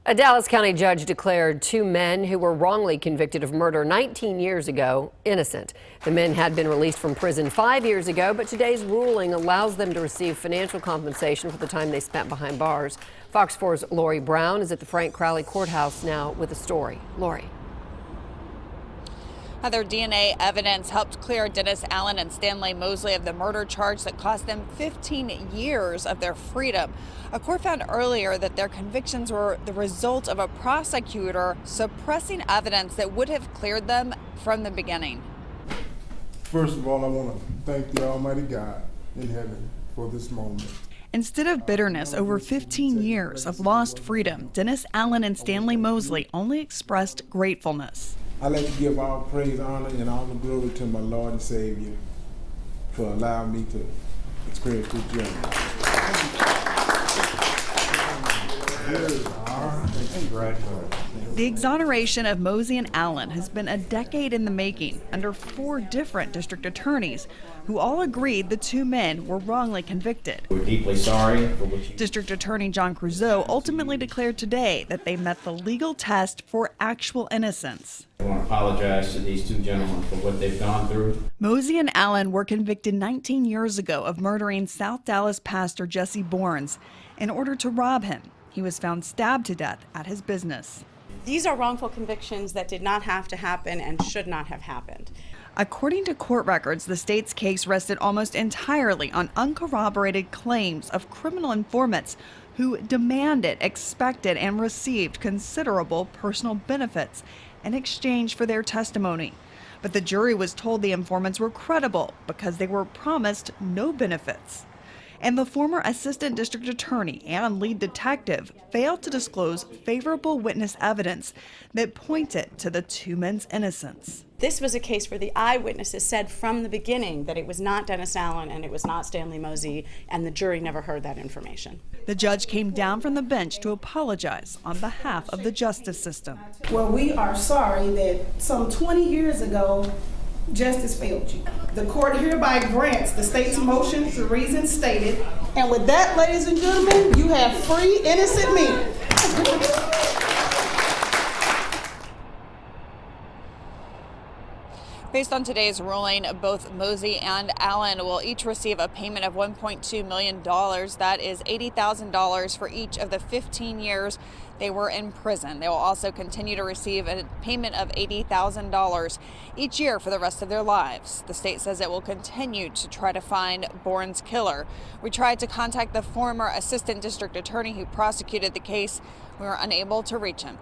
A Dallas County judge declared two men who were wrongly convicted of murder 19 years ago innocent. The men had been released from prison 5 years ago, but today's ruling allows them to receive financial compensation for the time they spent behind bars. Fox 4's Lori Brown is at the Frank Crowley Courthouse now with a story. Lori. Their DNA evidence helped clear Dennis Allen and Stanley Mosley of the murder charge that cost them 15 years of their freedom. A court found earlier that their convictions were the result of a prosecutor suppressing evidence that would have cleared them from the beginning. First of all, I want to thank the Almighty God in heaven for this moment. Instead of bitterness over 15 years of lost freedom, Dennis Allen and Stanley Mosley only expressed gratefulness. I'd like to give all praise, honor, and all the glory to my Lord and Savior for allowing me to experience this journey. The exoneration of Mosley and Allen has been a decade in the making under 4 different district attorneys who all agreed the two men were wrongly convicted. We're deeply sorry for what you... District Attorney John Creuzot ultimately declared today that they met the legal test for actual innocence. I want to apologize to these two gentlemen for what they've gone through. Mosley and Allen were convicted 19 years ago of murdering South Dallas pastor Jesse Bournes in order to rob him. He was found stabbed to death at his business. These are wrongful convictions that did not have to happen and should not have happened. According to court records, the state's case rested almost entirely on uncorroborated claims of criminal informants who demanded, expected, and received considerable personal benefits in exchange for their testimony. But the jury was told the informants were credible because they were promised no benefits. And the former assistant district attorney and lead detective failed to disclose favorable witness evidence that pointed to the two men's innocence. This was a case where the eyewitnesses said from the beginning that it was not Dennis Allen and it was not Stanley Mosley, and the jury never heard that information. The judge came down from the bench to apologize on behalf of the justice system. Well, we are sorry that some 20 years ago, justice failed you. The court hereby grants the state's motion for reasons stated. And with that, ladies and gentlemen, you have free innocent men. Based on today's ruling, both Mosley and Allen will each receive a payment of $1.2 million. That is $80,000 for each of the 15 years they were in prison. They will also continue to receive a payment of $80,000 each year for the rest of their lives. The state says it will continue to try to find Bourne's killer. We tried to contact the former assistant district attorney who prosecuted the case. We were unable to reach him.